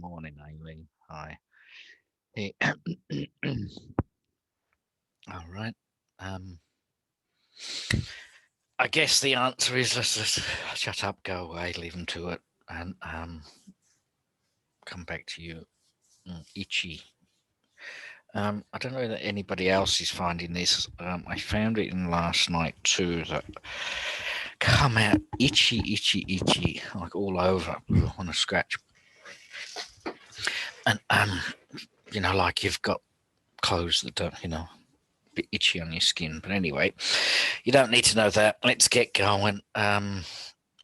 morning, Aileen. Hi. Hey, all right. Um, I guess the answer is let's just shut up, go away, leave them to it, and come back to you. Itchy. I don't know that anybody else is finding this. I found it in last night too. That come out itchy, itchy, itchy, like all over. On a scratch, and like you've got clothes that don't, bit itchy on your skin. But anyway, you don't need to know that. Let's get going. That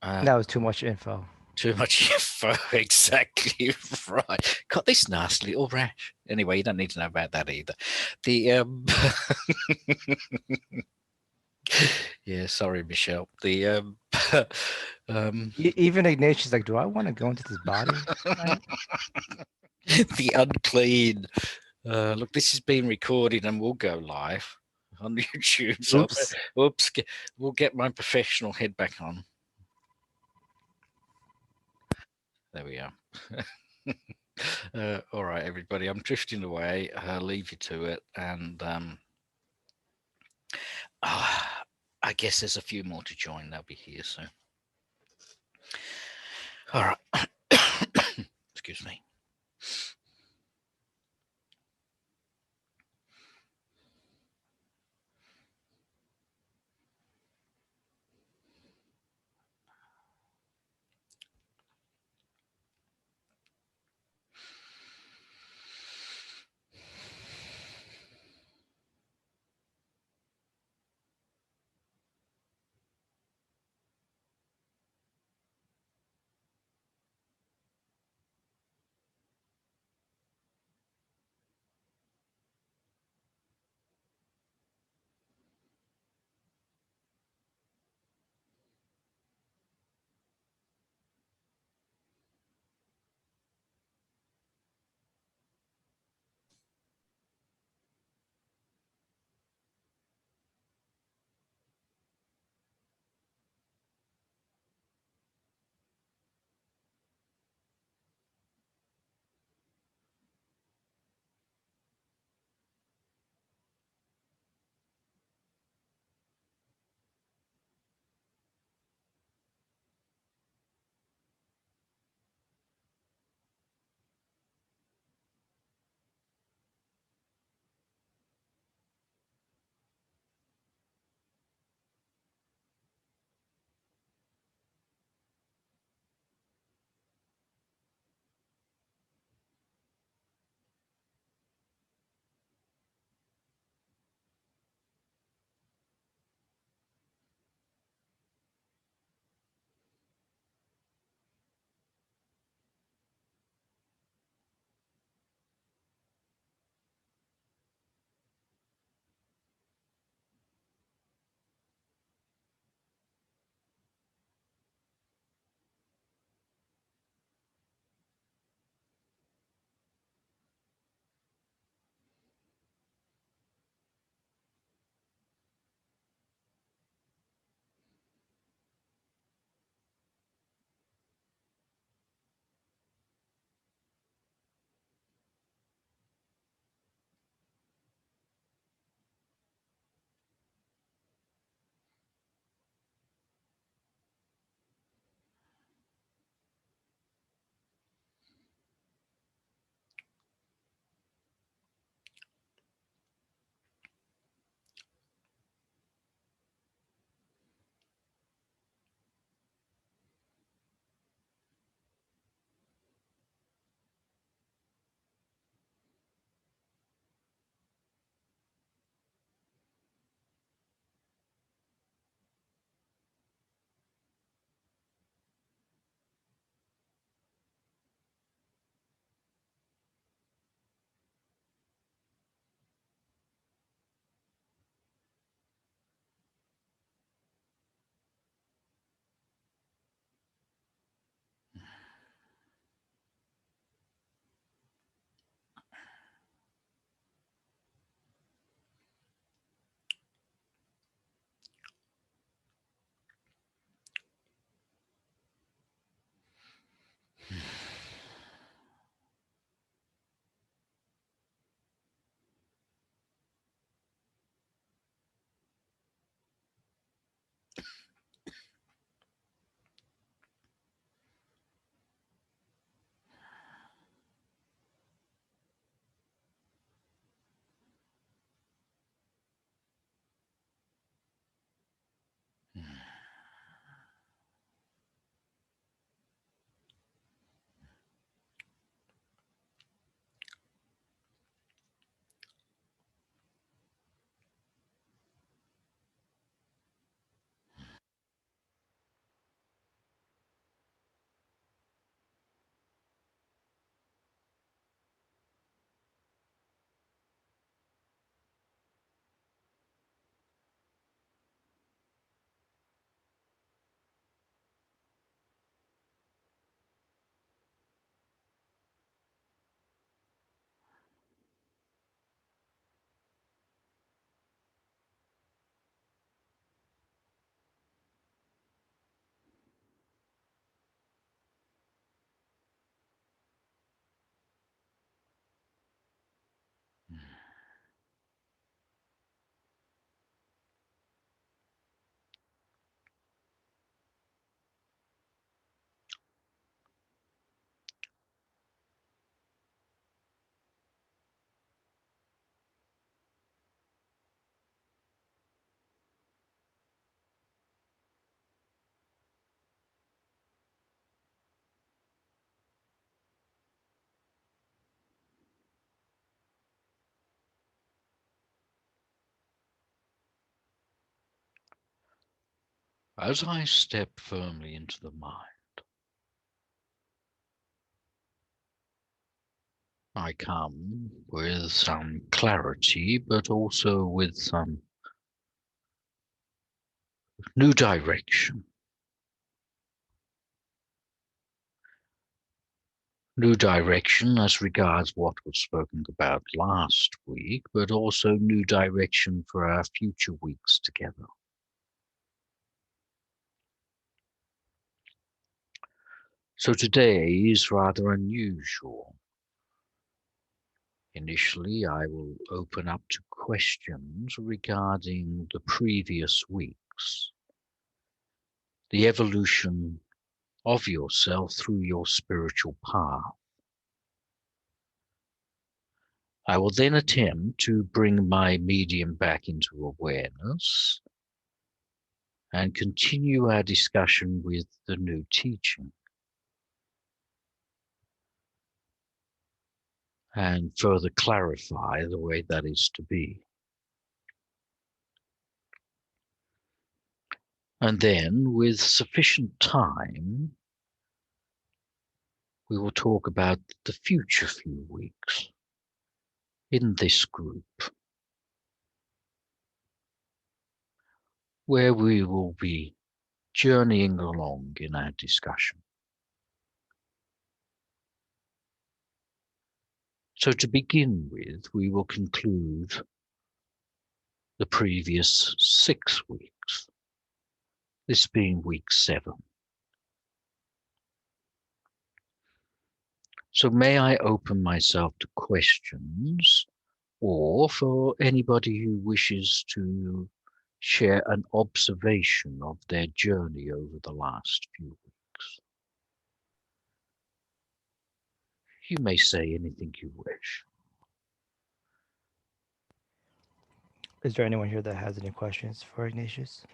was too much info. Too much info, exactly right. Got this nasty little rash. Anyway, you don't need to know about that either. The yeah, sorry, Michelle. The Even Ignatius like, do I want to go into this body tonight? the unclean. Look, this is being recorded and will go live on YouTube. So, Oops. oops, we'll get my professional head back on. There we are. All right, everybody. I'm drifting away. I'll leave you to it. And I guess there's a few more to join. They'll be here soon. All right. Excuse me. As I step firmly into the mind, I come with some clarity, but also with some new direction. New direction as regards what was spoken about last week, but also new direction for our future weeks together. So today is rather unusual. Initially, I will open up to questions regarding the previous weeks, the evolution of yourself through your spiritual path. I will then attempt to bring my medium back into awareness and continue our discussion with the new teaching and further clarify the way that is to be. And then, with sufficient time, we will talk about the future few weeks in this group, where we will be journeying along in our discussion. So to begin with, we will conclude the previous 6 weeks, this being week 7. So may I open myself to questions, or for anybody who wishes to share an observation of their journey over the last few weeks. You may say anything you wish. Is there anyone here that has any questions for Ignatius?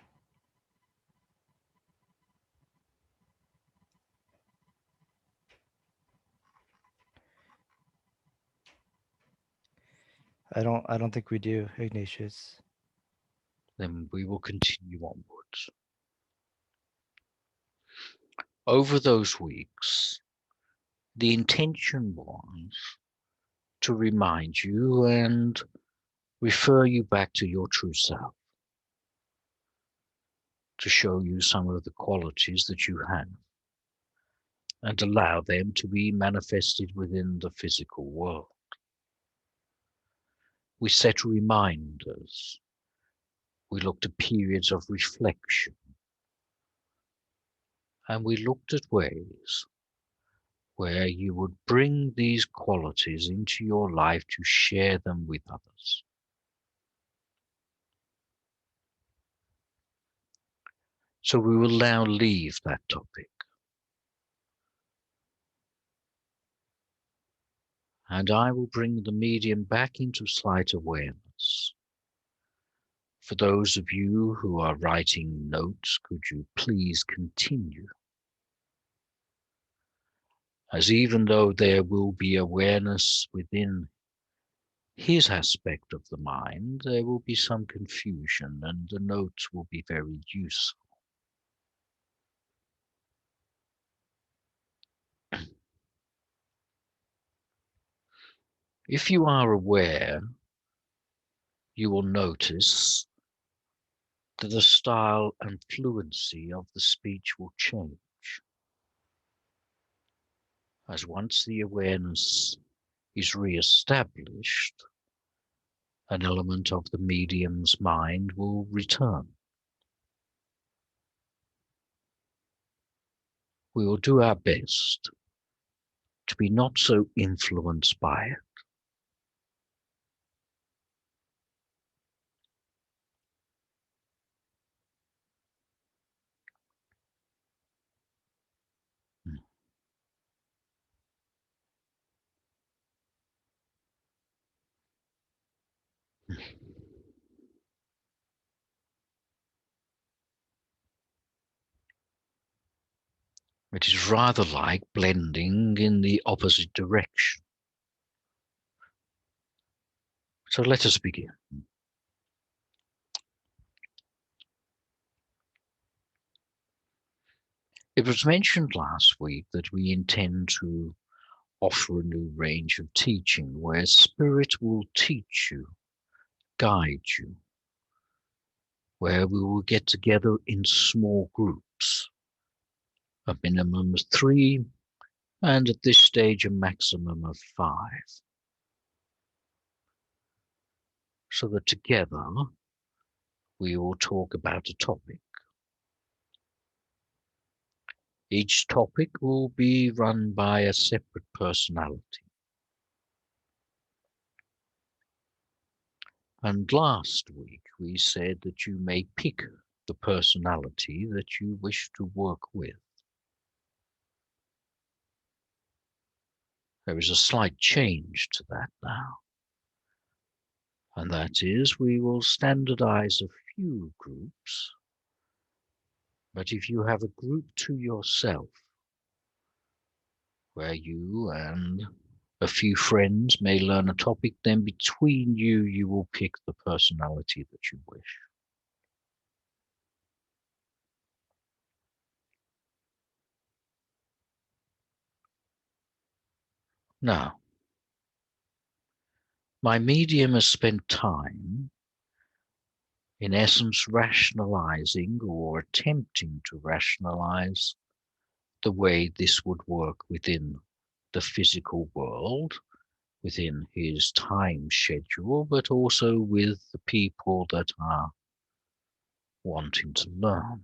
I don't think we do, Ignatius. Then we will continue onwards. Over those weeks, the intention was to remind you and refer you back to your true self, to show you some of the qualities that you have and allow them to be manifested within the physical world. We set reminders. We looked at periods of reflection. And we looked at ways where you would bring these qualities into your life to share them with others. So we will now leave that topic. And I will bring the medium back into slight awareness. For those of you who are writing notes, could you please continue? As even though there will be awareness within his aspect of the mind, there will be some confusion and the notes will be very useful. If you are aware, you will notice that the style and fluency of the speech will change. As once the awareness is re-established, an element of the medium's mind will return. We will do our best to be not so influenced by it. It is rather like blending in the opposite direction. So let us begin. It was mentioned last week that we intend to offer a new range of teaching where Spirit will teach you, guide you, where we will get together in small groups, a minimum of 3, and at this stage a maximum of 5, so that together we will talk about a topic. Each topic will be run by a separate personality. And last week we said that you may pick the personality that you wish to work with. There is a slight change to that now. And that is, we will standardize a few groups, but if you have a group to yourself, where you and a few friends may learn a topic, then between you, you will pick the personality that you wish. Now, my medium has spent time, in essence, rationalizing or attempting to rationalize the way this would work within the physical world, within his time schedule, but also with the people that are wanting to learn.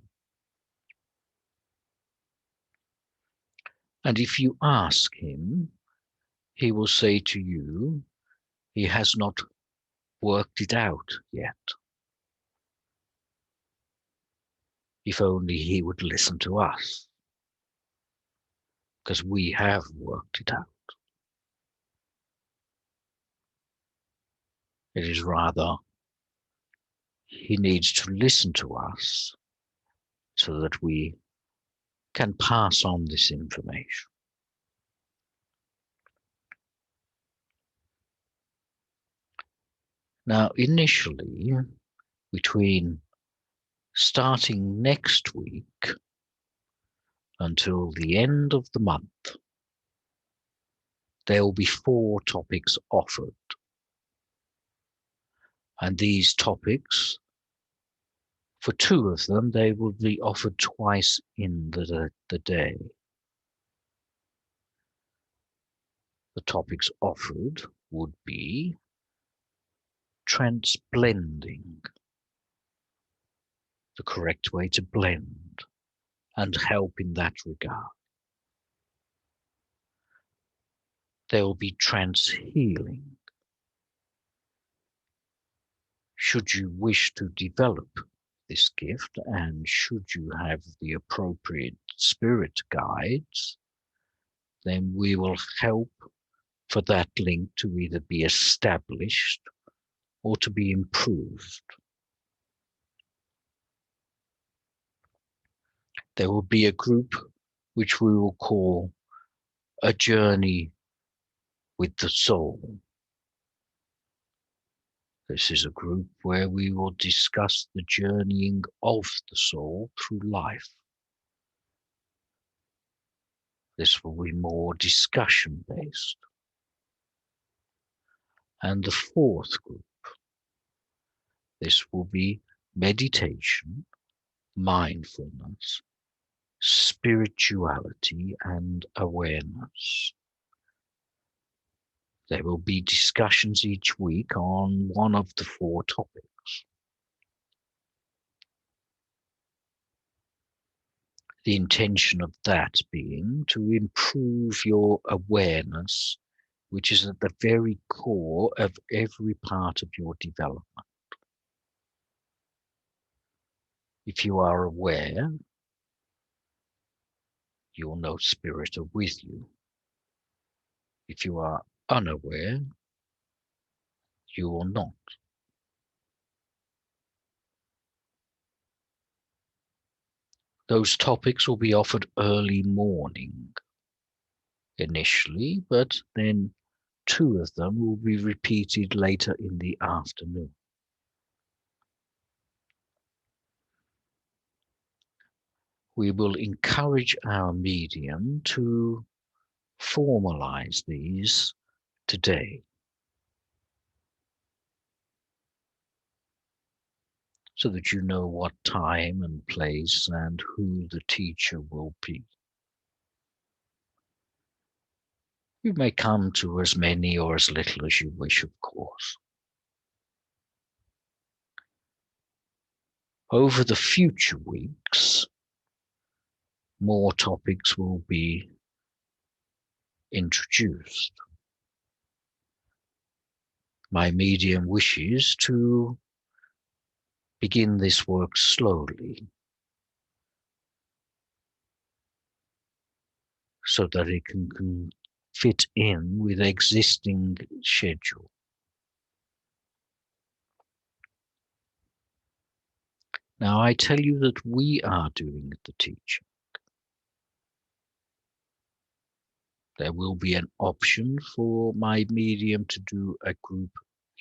And if you ask him, he will say to you, he has not worked it out yet. If only he would listen to us, because we have worked it out. It is rather, he needs to listen to us so that we can pass on this information. Now, initially, between starting next week until the end of the month, there will be 4 topics offered. And these topics, for 2 of them, they will be offered twice in the day. The topics offered would be transblending, the correct way to blend, and help in that regard. There will be transhealing. Should you wish to develop this gift, and should you have the appropriate spirit guides, then we will help for that link to either be established or to be improved. There will be a group which we will call a journey with the soul. This is a group where we will discuss the journeying of the soul through life. This will be more discussion-based. And the 4th group, this will be meditation, mindfulness, spirituality, and awareness. There will be discussions each week on one of the 4 topics. The intention of that being to improve your awareness, which is at the very core of every part of your development. If you are aware, you'll know spirit are with you. If you are unaware, you will not. Those topics will be offered early morning initially, but then 2 of them will be repeated later in the afternoon. we will encourage our medium to formalize these today, so that you know what time and place and who the teacher will be. You may come to as many or as little as you wish, of course. Over the future weeks, more topics will be introduced. My medium wishes to begin this work slowly, so that it can fit in with existing schedule. Now, I tell you that we are doing the teaching. There will be an option for my medium to do a group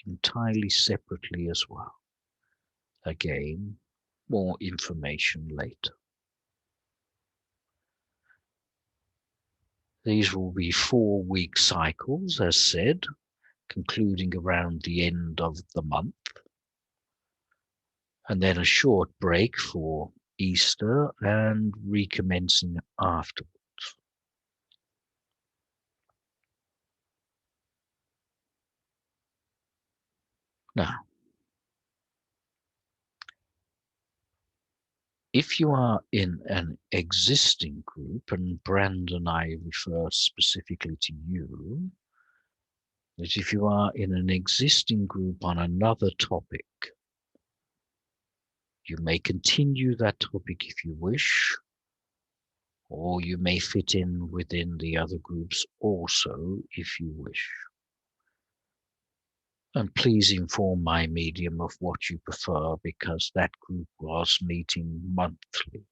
entirely separately as well. Again, more information later. These will be 4-week cycles, as said, concluding around the end of the month, and then a short break for Easter and recommencing afterwards. Now, if you are in an existing group, and Brandon, I refer specifically to you, that if you are in an existing group on another topic, you may continue that topic if you wish, or you may fit in within the other groups also if you wish. And please inform my medium of what you prefer, because that group was meeting monthly.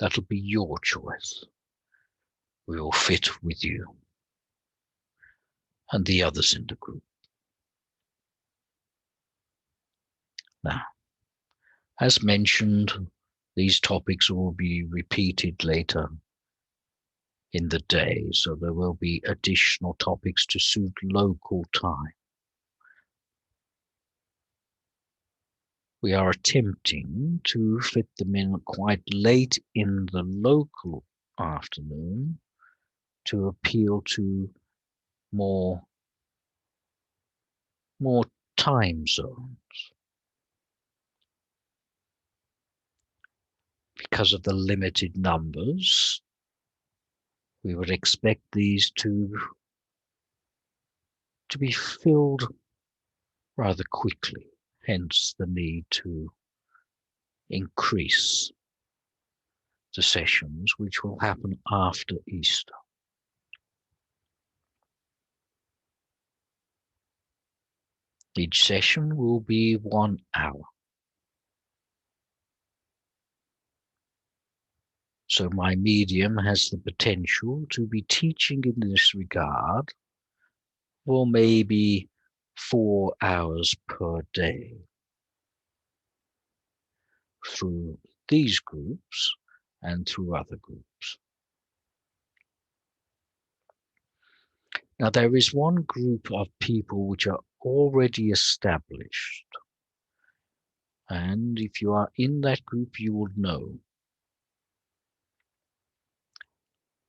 That'll be your choice. We will fit with you and the others in the group. Now, as mentioned, these topics will be repeated later in the day, so there will be additional topics to suit local time. We are attempting to fit them in quite late in the local afternoon to appeal to more time zones. Because of the limited numbers, we would expect these to be filled rather quickly, hence the need to increase the sessions, which will happen after Easter. Each session will be 1 hour. So my medium has the potential to be teaching in this regard for maybe 4 hours per day through these groups and through other groups. Now, there is one group of people which are already established. And if you are in that group, you will know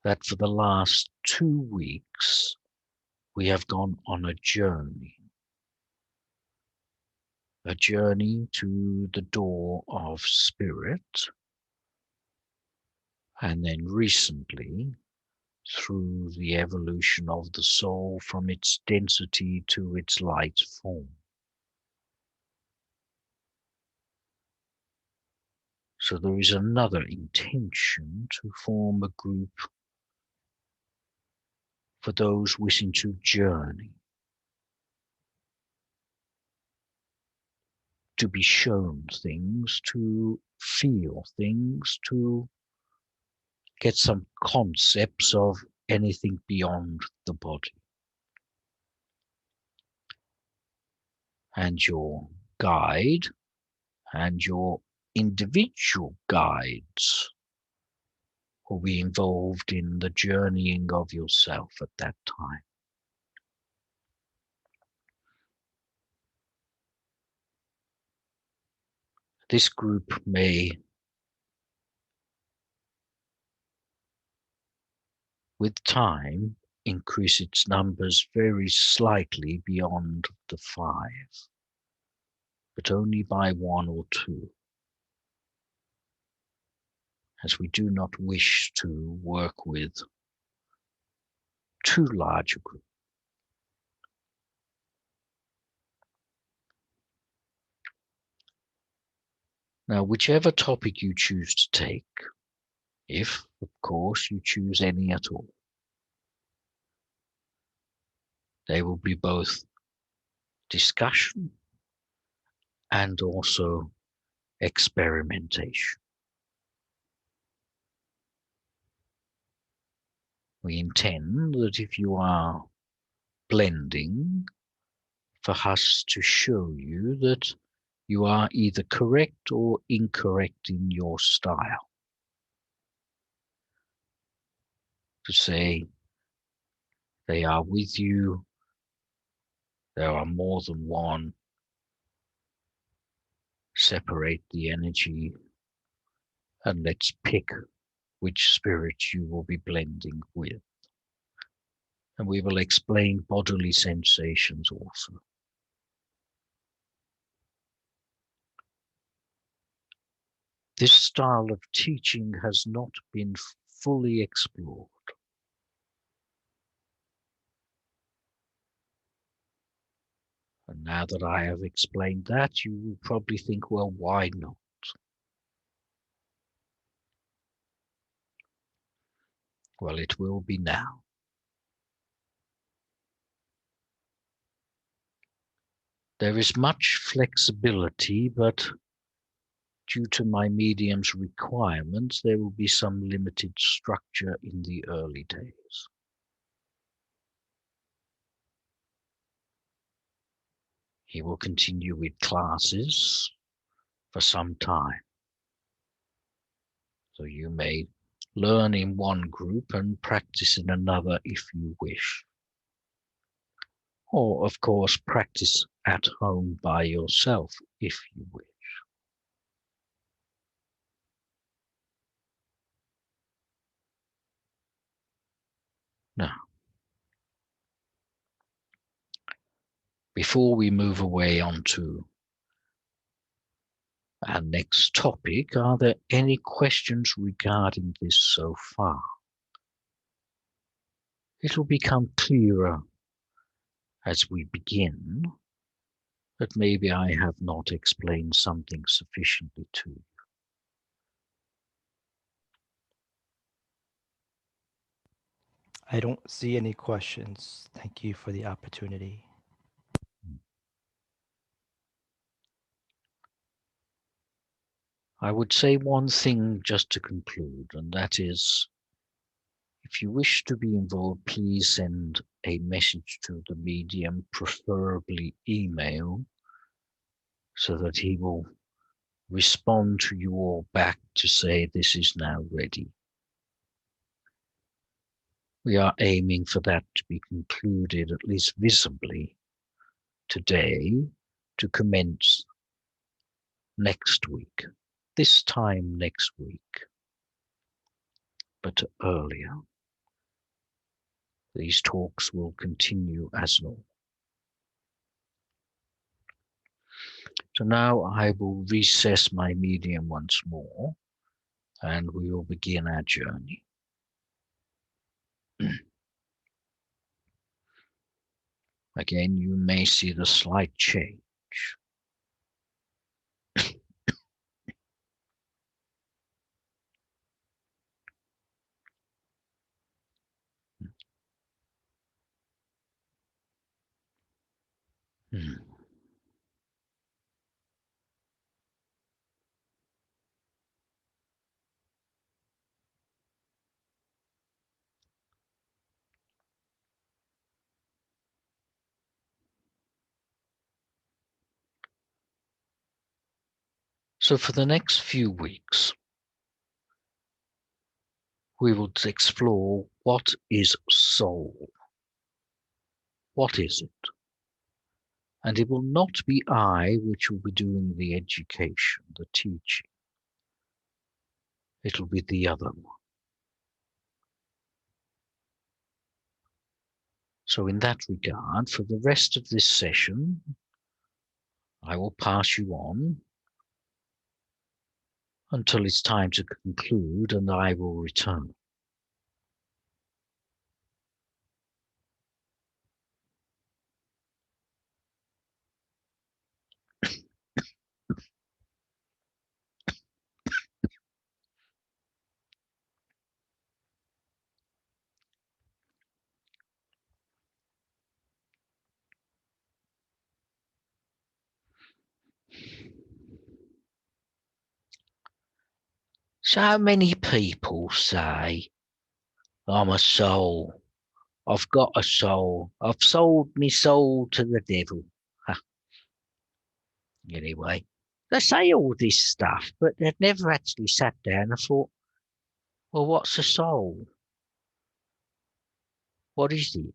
that for the last 2 weeks, we have gone on a journey to the door of spirit, and then recently through the evolution of the soul from its density to its light form. So there is another intention to form a group for those wishing to journey, to be shown things, to feel things, to get some concepts of anything beyond the body. And your guide and your individual guides will be involved in the journeying of yourself at that time. This group may, with time, increase its numbers very slightly beyond the 5, but only by 1 or 2, as we do not wish to work with too large a group. Now, whichever topic you choose to take, if, of course, you choose any at all, they will be both discussion and also experimentation. We intend that if you are blending, for us to show you that you are either correct or incorrect in your style. To say they are with you, there are more than one, separate the energy, and let's pick which spirit you will be blending with. And we will explain bodily sensations also. This style of teaching has not been fully explored. And now that I have explained that, you will probably think, well, why not? Well, it will be now. There is much flexibility, but due to my medium's requirements, there will be some limited structure in the early days. He will continue with classes for some time. So you may learn in one group and practice in another if you wish. Or, of course, practice at home by yourself if you wish. Now, before we move away onto our next topic, are there any questions regarding this so far? It will become clearer as we begin that maybe I have not explained something sufficiently to you. I don't see any questions. Thank you for the opportunity. I would say one thing just to conclude, and that is, if you wish to be involved, please send a message to the medium, preferably email, so that he will respond to you all back to say this is now ready. We are aiming for that to be concluded, at least visibly, today, to commence next week, this time next week, but earlier. These talks will continue as normal. So now I will recess my medium once more, and we will begin our journey. Again, you may see the slight change. Hmm. So for the next few weeks, we will explore what is soul. What is it? And it will not be I which will be doing the education, the teaching. It'll be the other one. So in that regard, for the rest of this session, I will pass you on until it's time to conclude, and I will return. So many people say, I'm a soul. I've got a soul. I've sold me soul to the devil. Anyway, they say all this stuff, but they've never actually sat down and thought, well, what's a soul? What is it?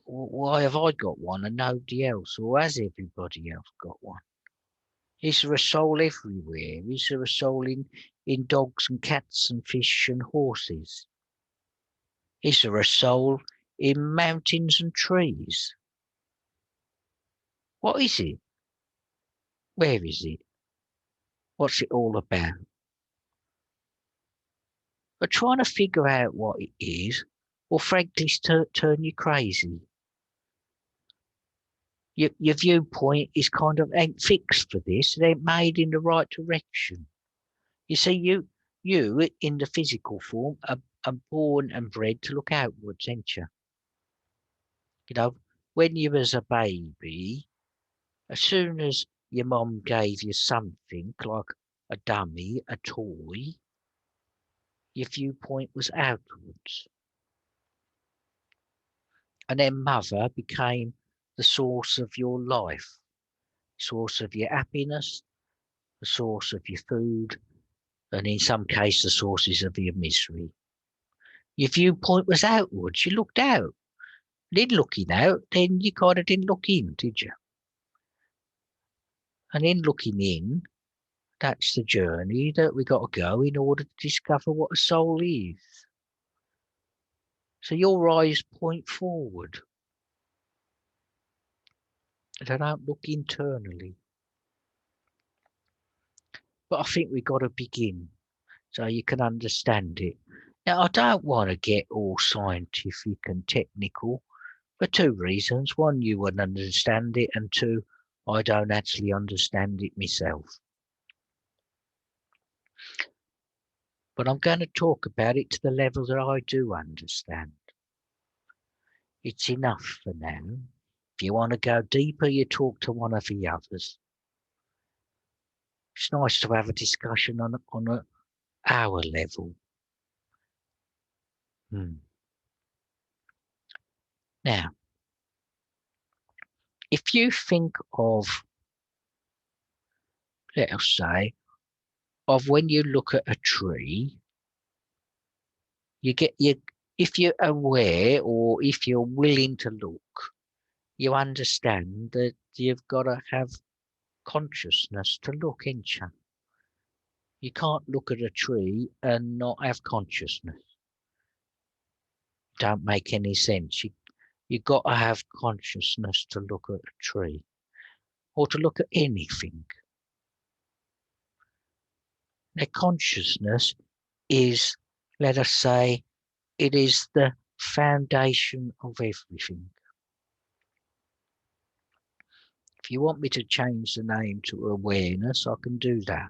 Why have I got one and nobody else? Or has everybody else got one? Is there a soul everywhere? Is there a soul in dogs and cats and fish and horses? Is there a soul in mountains and trees? What is it? Where is it? What's it all about? But trying to figure out what it is will frankly turn you crazy. Your viewpoint is kind of ain't fixed for this. It ain't made in the right direction. You see, you in the physical form are born and bred to look outwards, ain't you? You know, when you was a baby, as soon as your mum gave you something like a dummy, a toy, your viewpoint was outwards. And then mother became the source of your life, source of your happiness, the source of your food, and in some cases, the sources of your misery. Your viewpoint was outwards. You looked out. Then looking out, then you kind of didn't look in, did you? And in looking in, that's the journey that we got to go in order to discover what a soul is. So your eyes point forward. They don't look internally. But I think we've got to begin so you can understand it. Now, I don't want to get all scientific and technical for two reasons. One, you wouldn't understand it, and two, I don't actually understand it myself. But I'm going to talk about it to the level that I do understand. It's enough for now. If you want to go deeper, you talk to one of the others. It's nice to have a discussion on our level. Now, if you think of, let us say, of when you look at a tree, if you're aware or if you're willing to look, you understand that you've got to have consciousness to look, ain't you? You can't look at a tree and not have consciousness. Don't make any sense. You got to have consciousness to look at a tree or to look at anything. Now, consciousness is, let us say, it is the foundation of everything. If you want me to change the name to awareness, I can do that.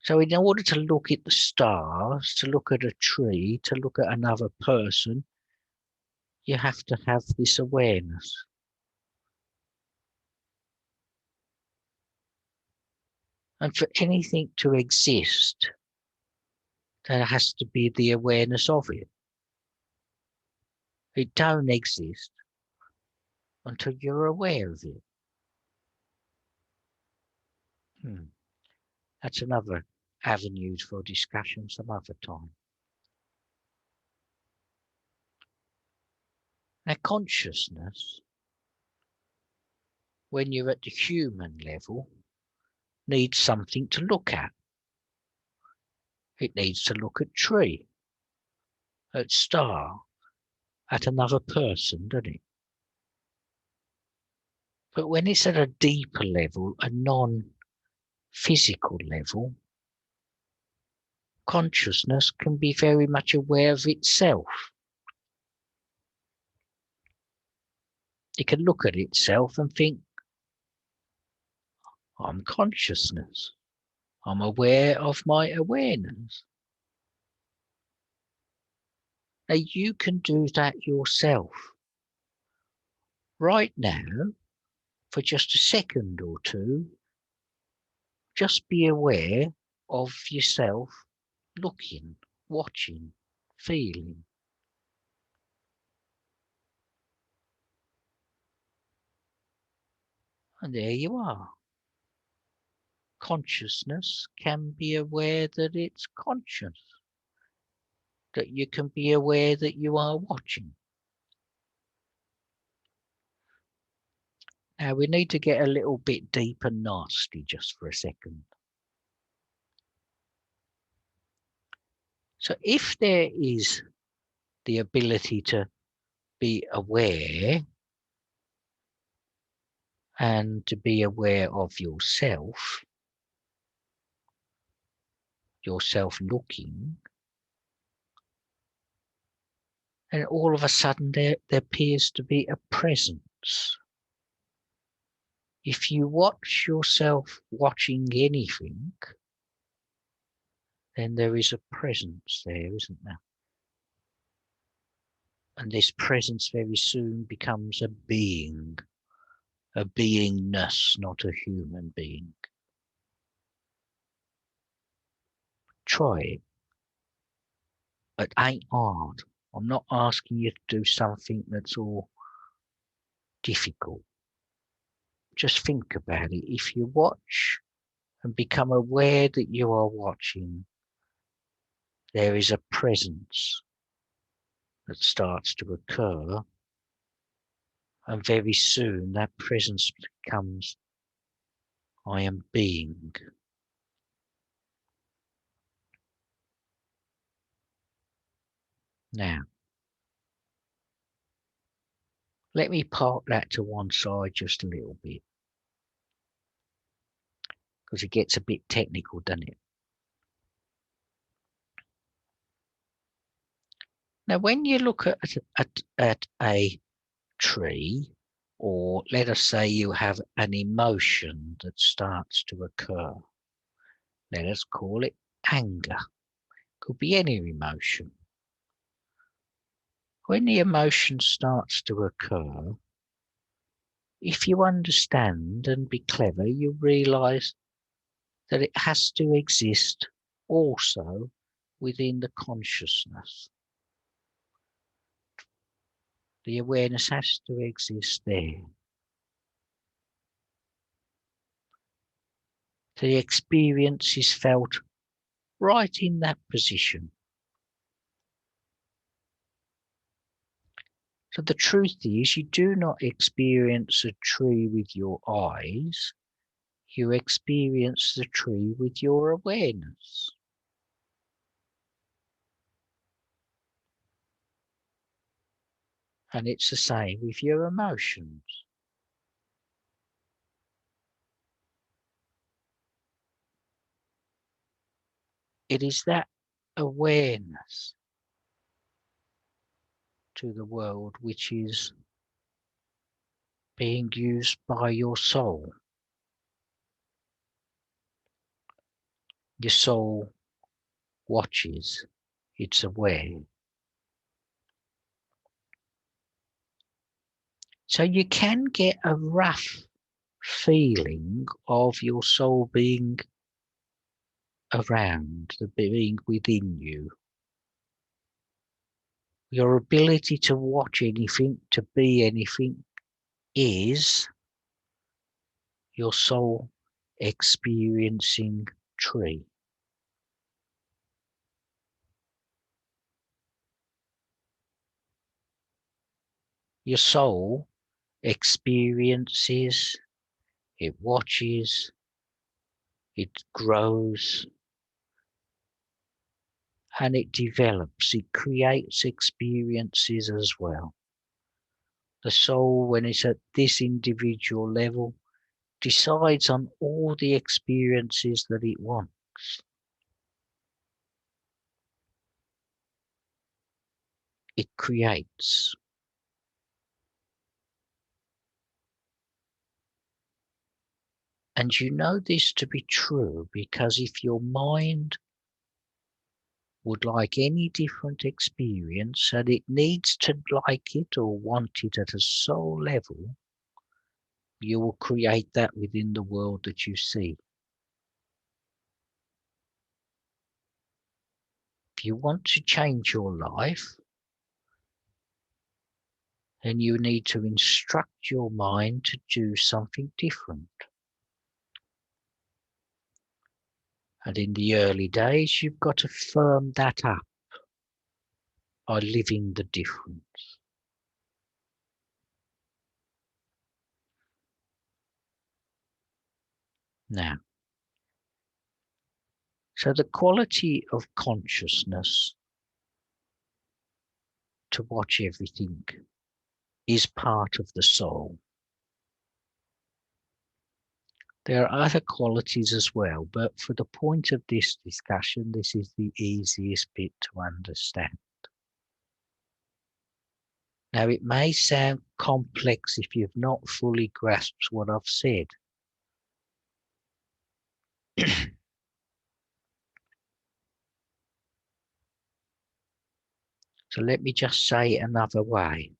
So in order to look at the stars, to look at a tree, to look at another person, you have to have this awareness. And for anything to exist, there has to be the awareness of it. It don't exist until you're aware of it. That's another avenue for discussion some other time. Now, consciousness, when you're at the human level, needs something to look at. It needs to look at tree, at star, at another person, doesn't it? But when it's at a deeper level, a non-physical level, consciousness can be very much aware of itself. It can look at itself and think, I'm consciousness. I'm aware of my awareness. Now you can do that yourself. Right now, for just a second or two, just be aware of yourself looking, watching, feeling. And there you are. Consciousness can be aware that it's conscious, that you can be aware that you are watching. Now we need to get a little bit deep and nasty just for a second. So if there is the ability to be aware and to be aware of yourself looking, and all of a sudden there appears to be a presence. If you watch yourself watching anything, then there is a presence there, isn't there? And this presence very soon becomes a being, a beingness, not a human being. Try it. It ain't hard. I'm not asking you to do something that's all difficult. Just think about it. If you watch and become aware that you are watching, there is a presence that starts to occur, and very soon that presence becomes, I am being. Now, let me park that to one side just a little bit, because it gets a bit technical, doesn't it? Now, when you look at a tree, or let us say you have an emotion that starts to occur, let us call it anger. Could be any emotion. When the emotion starts to occur, if you understand and be clever, you realize that it has to exist also within the consciousness. The awareness has to exist there. The experience is felt right in that position. So the truth is, you do not experience a tree with your eyes. You experience the tree with your awareness. And it's the same with your emotions. It is that awareness to the world which is being used by your soul. Your soul watches, it's aware. So you can get a rough feeling of your soul being around, the being within you. Your ability to watch anything, to be anything, is your soul experiencing tree. Your soul experiences, it watches, it grows, and it develops, it creates experiences as well. The soul, when it's at this individual level, decides on all the experiences that it wants. It creates. And you know this to be true because if your mind would like any different experience and it needs to like it or want it at a soul level, you will create that within the world that you see. If you want to change your life, then you need to instruct your mind to do something different. And in the early days, you've got to firm that up by living the difference. Now, so the quality of consciousness to watch everything is part of the soul. There are other qualities as well, but for the point of this discussion, this is the easiest bit to understand. Now, it may sound complex if you've not fully grasped what I've said. So let me just say it another way.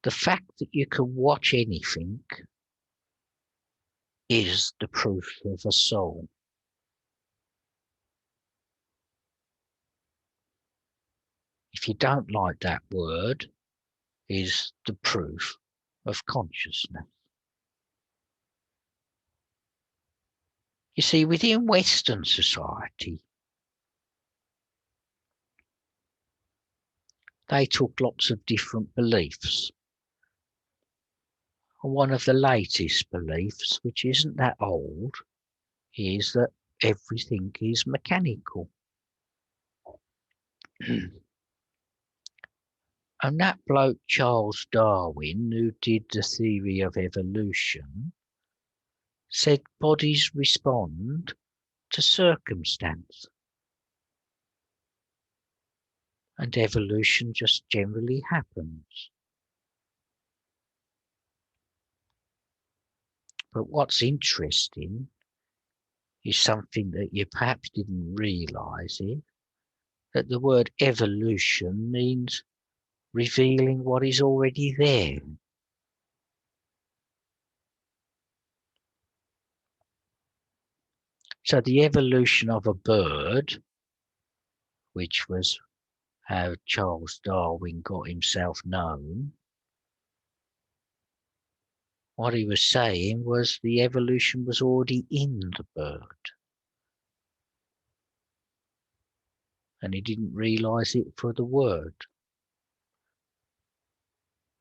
The fact that you can watch anything is the proof of a soul. If you don't like that word, is the proof of consciousness. You see, within Western society, they took lots of different beliefs. And one of the latest beliefs, which isn't that old, is that everything is mechanical. And that bloke, Charles Darwin, who did the theory of evolution, said bodies respond to circumstance. And evolution just generally happens. But what's interesting is something that you perhaps didn't realize it, that the word evolution means revealing what is already there. So the evolution of a bird, which was how Charles Darwin got himself known, what he was saying was the evolution was already in the bird. And he didn't realize it for the word.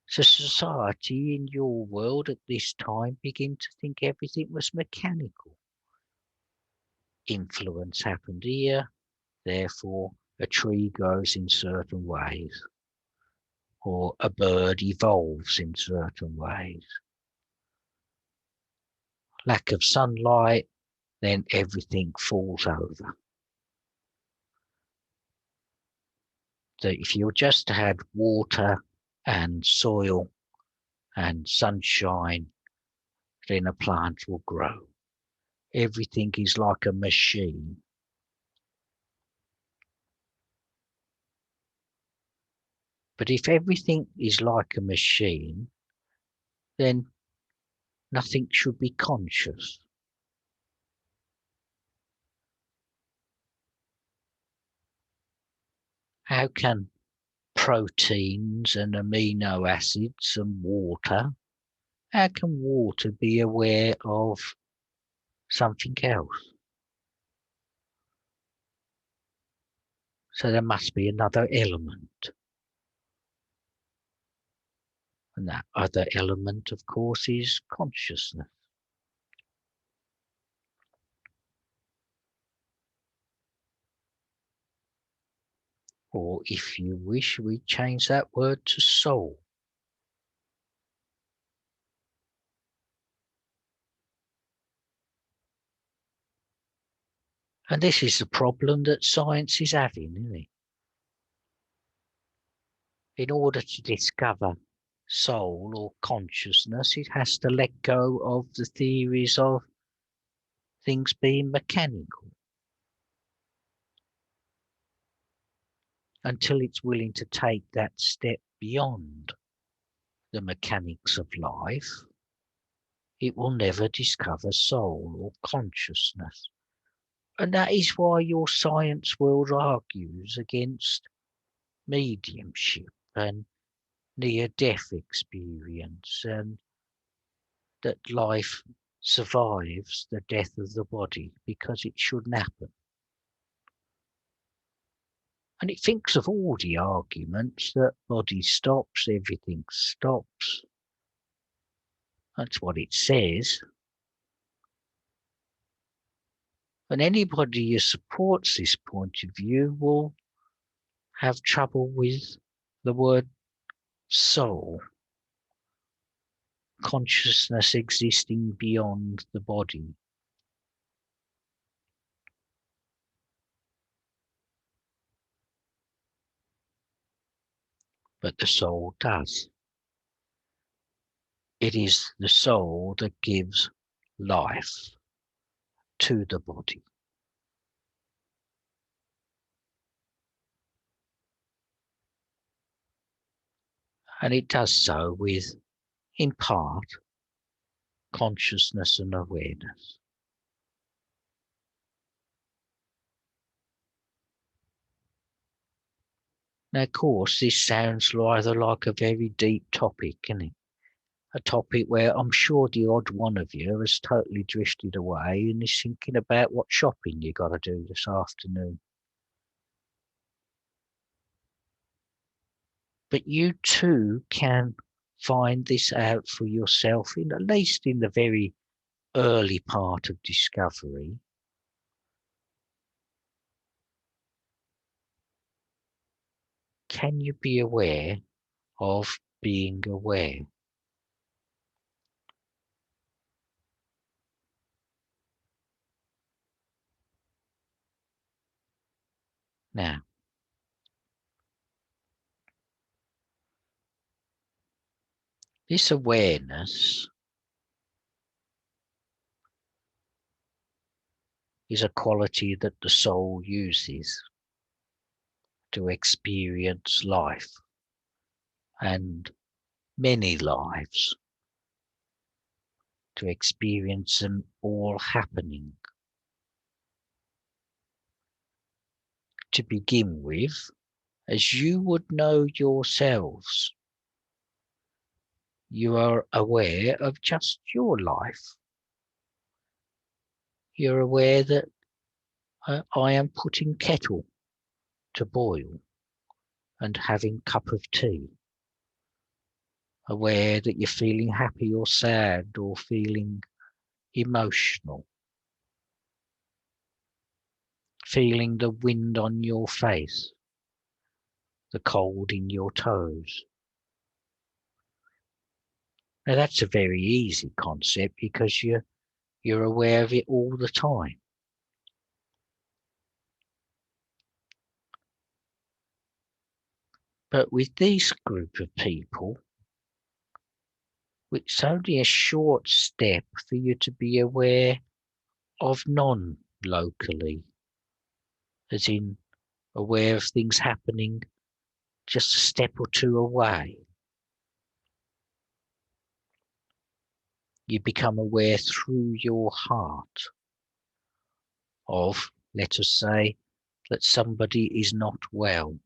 So society in your world at this time began to think everything was mechanical. Influence happened here, therefore a tree grows in certain ways, or a bird evolves in certain ways. Lack of sunlight, then everything falls over. So if you just had water and soil and sunshine, then a plant will grow. Everything is like a machine. But if everything is like a machine, then nothing should be conscious. How can proteins and amino acids and water How can water be aware of something else? So there must be another element. And that other element, of course, is consciousness. Or if you wish, we change that word to soul. And this is the problem that science is having, isn't it? In order to discover soul or consciousness, it has to let go of the theories of things being mechanical until it's willing to take that step beyond the mechanics of life. It will never discover soul or consciousness. And that is why your science world argues against mediumship and near-death experience, and that life survives the death of the body because it shouldn't happen. And it thinks of all the arguments that body stops, everything stops. That's what it says. And anybody who supports this point of view will have trouble with the word soul, consciousness existing beyond the body. But the soul does. It is the soul that gives life to the body. And it does so with, in part, consciousness and awareness. Now, of course, this sounds rather like a very deep topic, isn't it? A topic where I'm sure the odd one of you has totally drifted away and is thinking about what shopping you got to do this afternoon. But you too can find this out for yourself, in at least in the very early part of discovery. Can you be aware of being aware? Now, this awareness is a quality that the soul uses to experience life and many lives, to experience them all happening. To begin with, as you would know yourselves, you are aware of just your life. You're aware that I am putting kettle to boil and having cup of tea. Aware that you're feeling happy or sad or feeling emotional. Feeling the wind on your face, the cold in your toes. Now that's a very easy concept because you're aware of it all the time. But with this group of people, it's only a short step for you to be aware of non-locally, as in aware of things happening just a step or two away. You become aware through your heart of, let us say, that somebody is not well.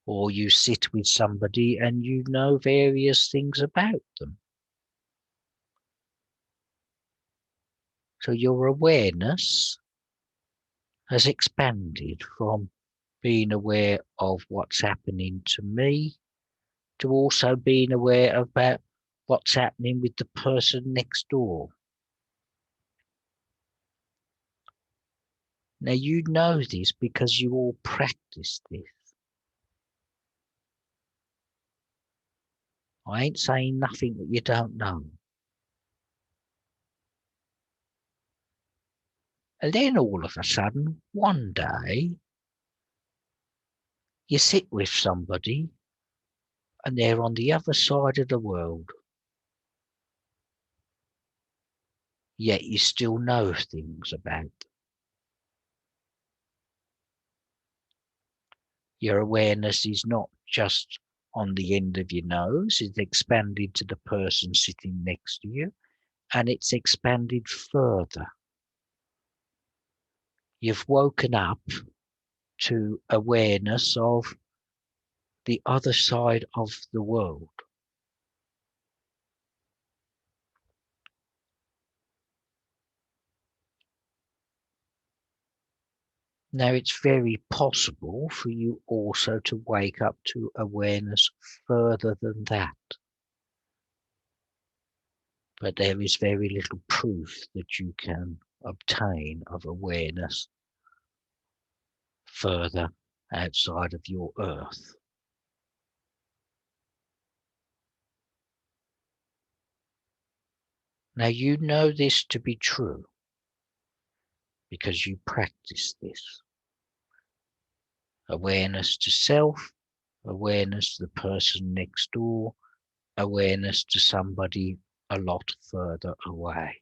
Or you sit with somebody and you know various things about them. So your awareness has expanded from being aware of what's happening to me to also being aware about what's happening with the person next door. Now you know this because you all practice this. I ain't saying nothing that you don't know. And then all of a sudden, one day, you sit with somebody and they're on the other side of the world. Yet you still know things about them. Your awareness is not just on the end of your nose, it's expanded to the person sitting next to you, and it's expanded further. You've woken up to awareness of the other side of the world. Now, it's very possible for you also to wake up to awareness further than that. But there is very little proof that you can obtain of awareness further outside of your earth. Now, you know this to be true because you practice this. Awareness to self, awareness to the person next door, awareness to somebody a lot further away.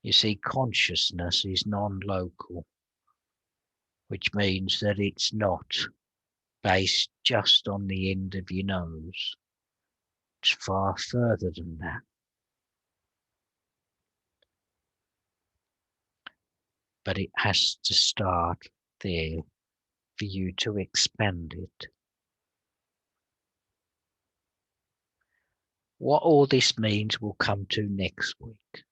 You see, consciousness is non-local, which means that it's not based just on the end of your nose. It's far further than that. But it has to start there for you to expand it. What all this means we'll come to next week.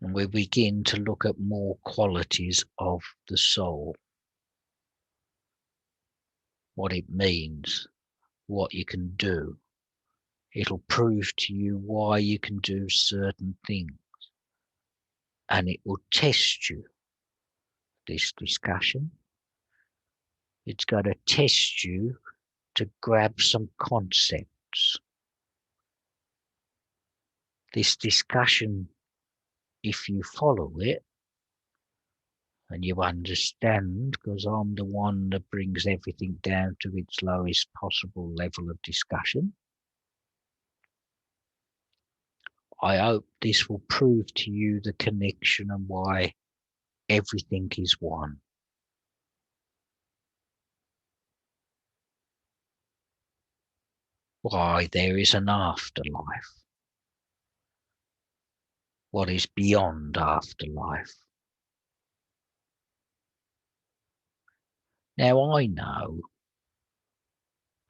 And we begin to look at more qualities of the soul. What it means, what you can do. It'll prove to you why you can do certain things. And it will test you, this discussion. It's going to test you to grab some concepts. This discussion, if you follow it, and you understand, because I'm the one that brings everything down to its lowest possible level of discussion. I hope this will prove to you the connection and why everything is one. Why there is an afterlife. What is beyond afterlife. Now I know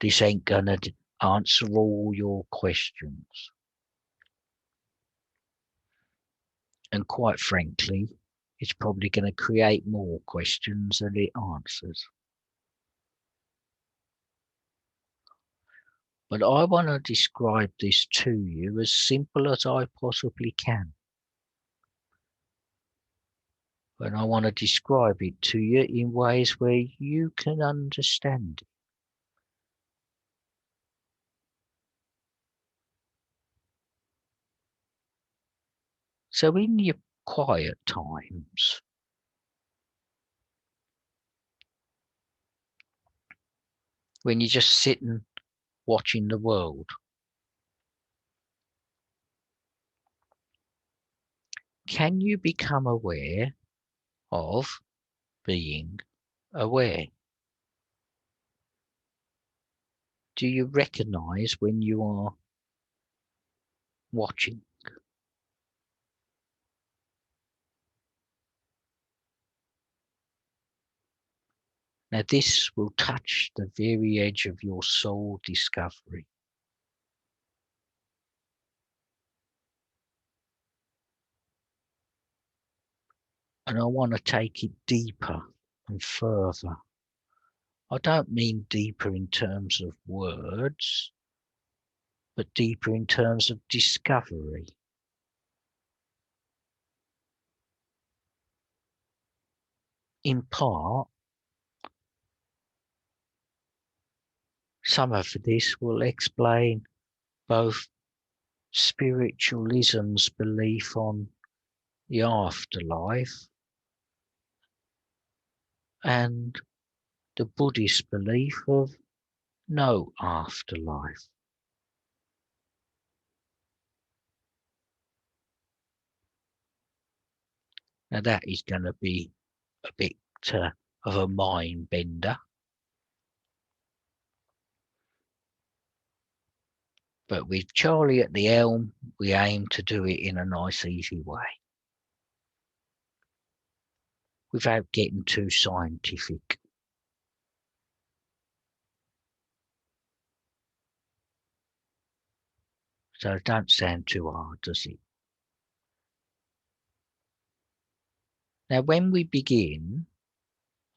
this ain't gonna answer all your questions. And quite frankly, it's probably going to create more questions than it answers. But I want to describe this to you as simple as I possibly can. And I want to describe it to you in ways where you can understand it. So in your quiet times, when you're just sitting watching the world, can you become aware of being aware? Do you recognize when you are watching? Now this will touch the very edge of your soul discovery. And I want to take it deeper and further. I don't mean deeper in terms of words, but deeper in terms of discovery. In part, some of this will explain both spiritualism's belief on the afterlife and the Buddhist belief of no afterlife. Now that is going to be a bit of a mind bender. But with Charlie at the helm, we aim to do it in a nice, easy way, without getting too scientific. So it don't sound too hard, does it? Now, when we begin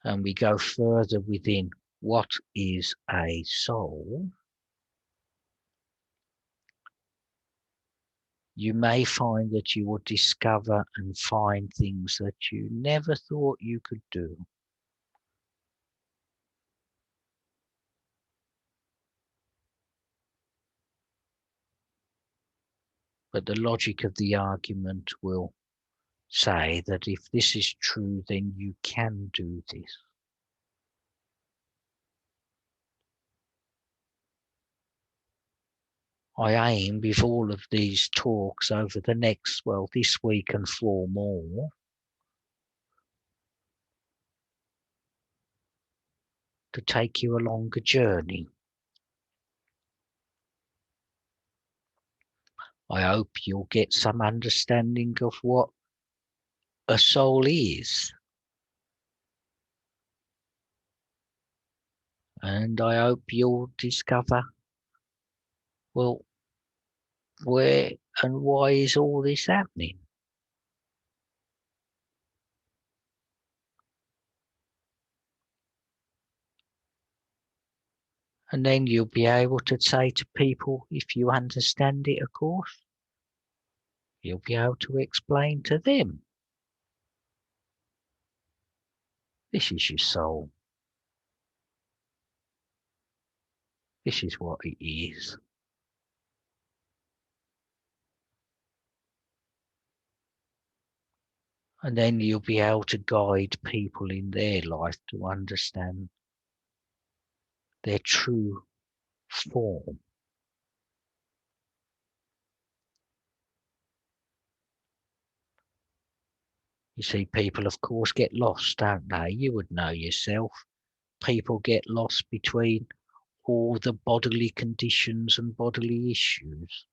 and we go further within what is a soul, you may find that you will discover and find things that you never thought you could do. But the logic of the argument will say that if this is true, then you can do this. I aim with all of these talks over the next, this week and 4 more, to take you along a journey. I hope you'll get some understanding of what a soul is. And I hope you'll discover, where and why is all this happening? And then you'll be able to say to people, if you understand it, of course, you'll be able to explain to them. This is your soul. This is what it is. And then you'll be able to guide people in their life to understand their true form. You see, people, of course, get lost, don't they? You would know yourself. People get lost between all the bodily conditions and bodily issues.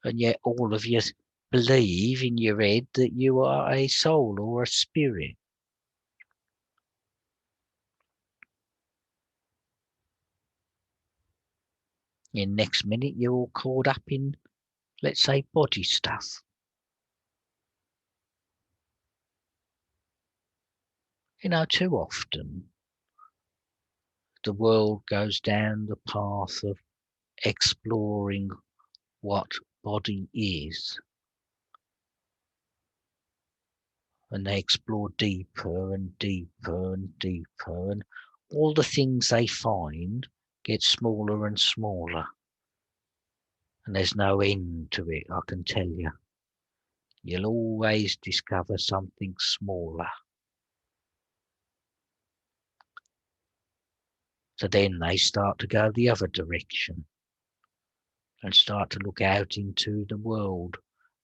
And yet all of you believe in your head that you are a soul or a spirit. In next minute, you're all caught up in, let's say, body stuff. You know, too often, the world goes down the path of exploring what body is. And they explore deeper and deeper and deeper, and all the things they find get smaller and smaller. And there's no end to it, I can tell you. You'll always discover something smaller. So then they start to go the other direction and start to look out into the world,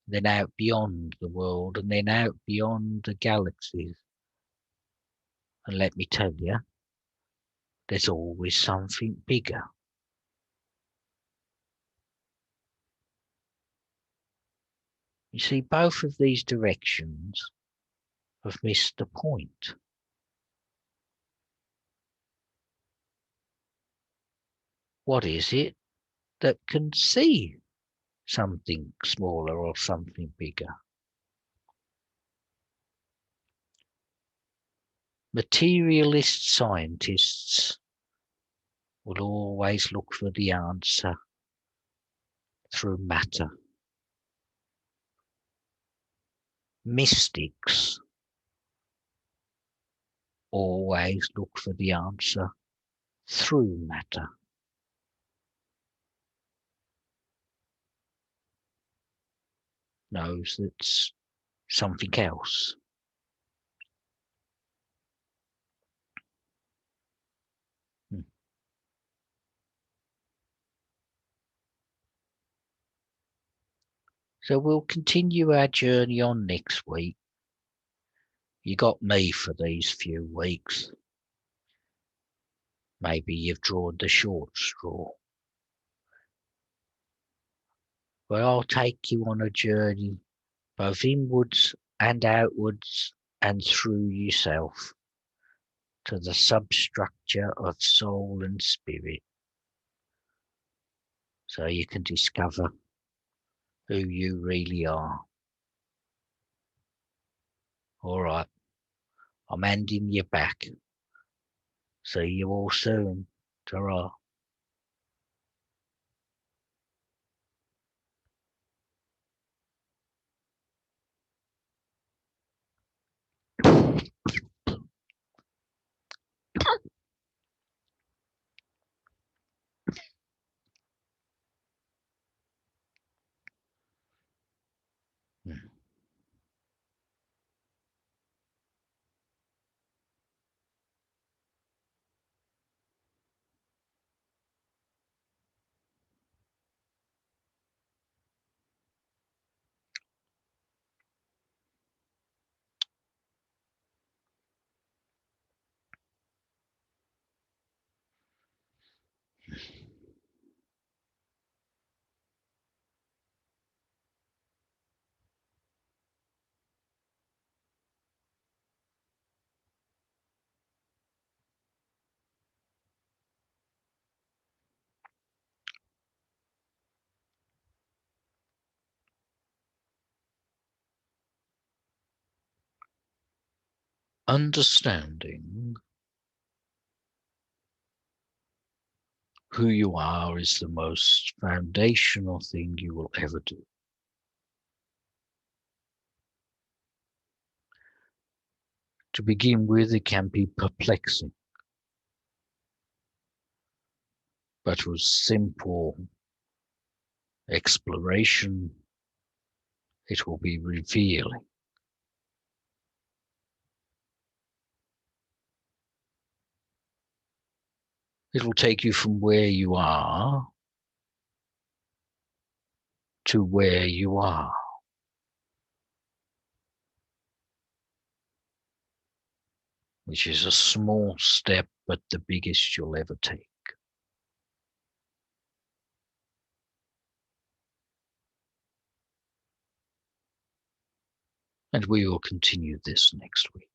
then out beyond the world, and then out beyond the galaxies. And let me tell you, there's always something bigger. You see, both of these directions have missed the point. What is it that can see something smaller or something bigger? Materialist scientists will always look for the answer through matter. Mystics always look for the answer through matter. Knows that's something else. So we'll continue our journey on next week. You got me for these few weeks. Maybe you've drawn the short straw. But I'll take you on a journey, both inwards and outwards and through yourself, to the substructure of soul and spirit, so you can discover who you really are. All right, I'm handing you back. See you all soon. Ta-ra. Understanding who you are is the most foundational thing you will ever do. To begin with, it can be perplexing, but with simple exploration, it will be revealing. It will take you from where you are to where you are, which is a small step, but the biggest you'll ever take. And we will continue this next week.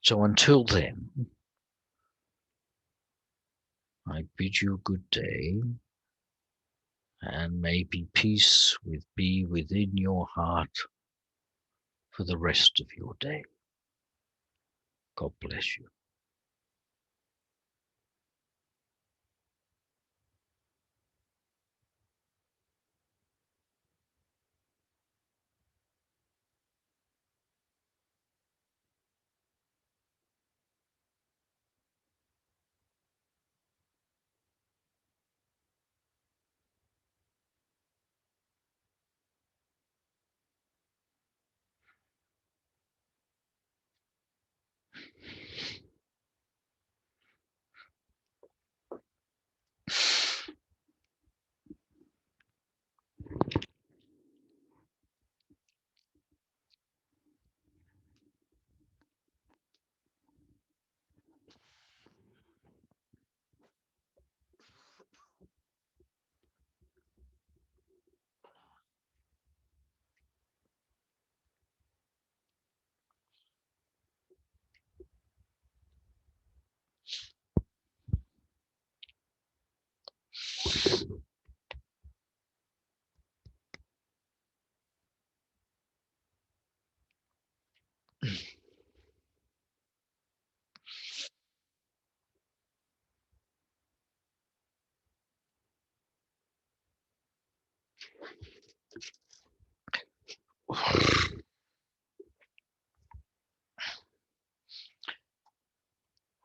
So until then, I bid you good day, and maybe peace be within your heart for the rest of your day. God bless you.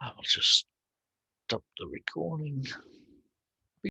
I'll just stop the recording.